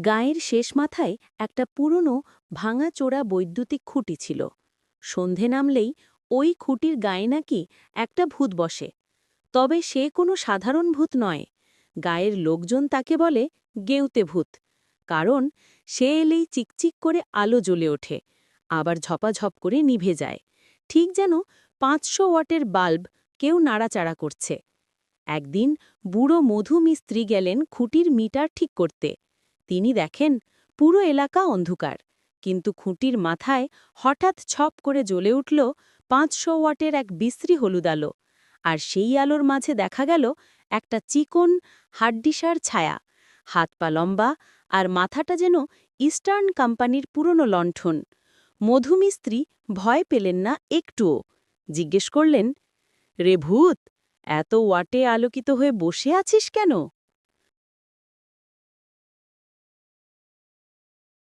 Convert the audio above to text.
গাঁয়ের শেষ মাথায় একটা পুরনো ভাঙাচোরা বৈদ্যুতিক খুঁটি ছিল। সন্ধে নামলেই ওই খুঁটির গায়ে নাকি একটা ভূত বসে। তবে সে কোনো সাধারণ ভূত নয়। গায়ের লোকজন তাকে বলে গেঁউতে ভূত। কারণ সে এলেই চিকচিক করে আলো জ্বলে ওঠে, আবার ঝপাঝপ করে নিভে যায়, ঠিক যেন ৫০০ ওয়াটের বাল্ব কেউ নাড়াচাড়া করছে। একদিন বুড়ো মধু মিস্ত্রি গেলেন খুঁটির মিটার ঠিক করতে। তিনি দেখেন পুরো এলাকা অন্ধকার, কিন্তু খুঁটির মাথায় হঠাৎ ছপ করে জ্বলে উঠল ৫০০ ওয়াটের এক বিশ্রী হলুদ আলো। আর সেই আলোর মাঝে দেখা গেল একটা চিকন হাড্ডিসার ছায়া, হাত পা লম্বা, আর মাথাটা যেন ইস্টার্ন কোম্পানির পুরনো লণ্ঠন। মধুমিস্ত্রি ভয় পেলেন না একটুও। জিজ্ঞেস করলেন, রে ভূত, এত ওয়াটে আলোকিত হয়ে বসে আছিস কেন?